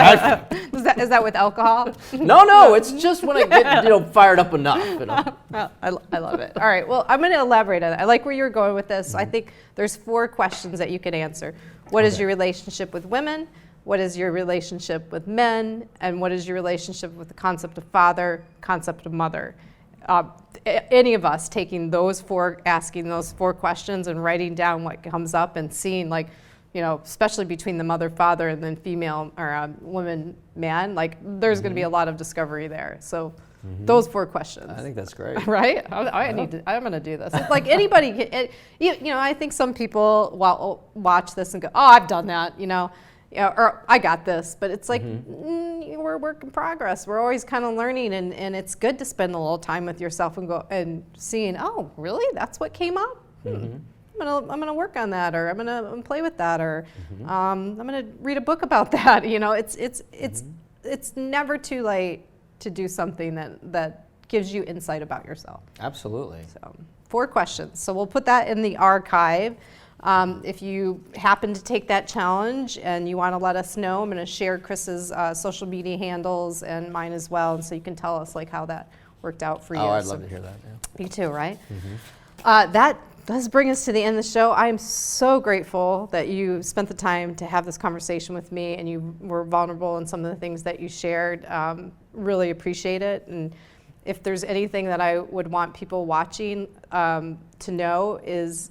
Is that with alcohol?
No, it's just when I get fired up enough.
Well, I love it. All right, well, I'm going to elaborate on it. I like where you're going with this. I think there's 4 questions that you can answer. What is your relationship with women? What is your relationship with men? And what is your relationship with the concept of father, concept of mother? Any of us asking those 4 questions and writing down what comes up and seeing, like, especially between the mother, father, and then female or woman, man, like there's going to be a lot of discovery there. So those 4 questions.
I think that's great.
Right? I'm going to do this. It's like anybody, I think some people watch this and go, oh, I've done that, or I got this, but it's like we're a work in progress. We're always kind of learning, and it's good to spend a little time with yourself and go and seeing, oh, really? That's what came up? I'm gonna work on that, or I'm gonna play with that, or I'm gonna read a book about that. It's never too late to do something that gives you insight about yourself.
Absolutely.
So 4 questions. So we'll put that in the archive. If you happen to take that challenge and you want to let us know, I'm going to share Chris's social media handles and mine as well, and so you can tell us like how that worked out for you.
Oh, I'd love to hear that. Yeah.
You too, right? That does bring us to the end of the show. I am so grateful that you spent the time to have this conversation with me, and you were vulnerable in some of the things that you shared. Really appreciate it. And if there's anything that I would want people watching to know is,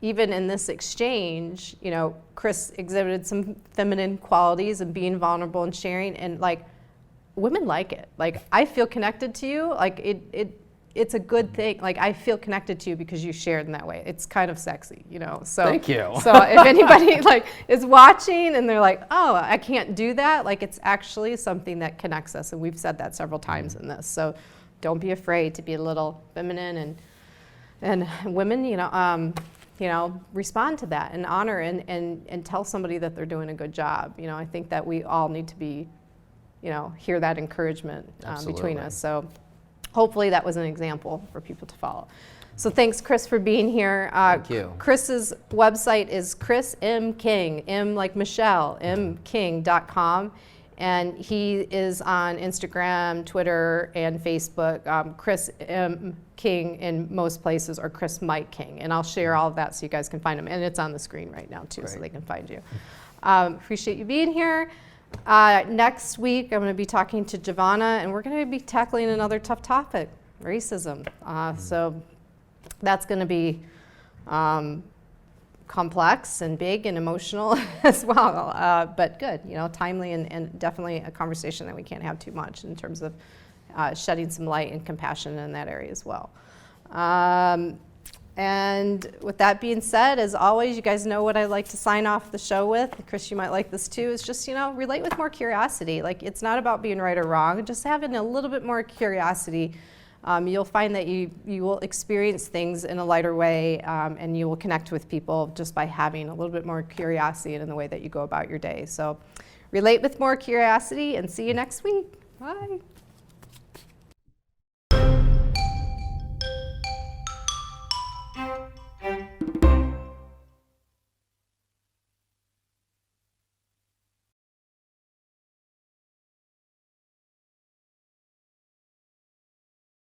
even in this exchange, Chris exhibited some feminine qualities and being vulnerable and sharing, and like women like it. Like, I feel connected to you. Like it's a good thing. Like, I feel connected to you because you shared in that way. It's kind of sexy, So
thank you.
So if anybody like is watching and they're like, oh, I can't do that, like it's actually something that connects us, and we've said that several times in this. So don't be afraid to be a little feminine, and women, respond to that and honor and tell somebody that they're doing a good job. I think that we all need to be, hear that encouragement between us. So hopefully that was an example for people to follow. So thanks, Chris, for being here.
Thank you.
Chris's website is Chris M. King, M like Michele, mking.com. And he is on Instagram, Twitter, and Facebook. Chris M. King in most places, or Chris Mike King. And I'll share all of that so you guys can find him. And it's on the screen right now, too, so they can find you. Appreciate you being here. Next week, I'm going to be talking to Giovanna, and we're going to be tackling another tough topic, racism. So that's going to be complex and big and emotional as well, but good, timely and definitely a conversation that we can't have too much in terms of shedding some light and compassion in that area as well. And with that being said, as always, you guys know what I like to sign off the show with. Chris, you might like this too. It's just, relate with more curiosity. Like, it's not about being right or wrong, just having a little bit more curiosity. You'll find that you will experience things in a lighter way, and you will connect with people just by having a little bit more curiosity in the way that you go about your day. So relate with more curiosity, and see you next week. Bye.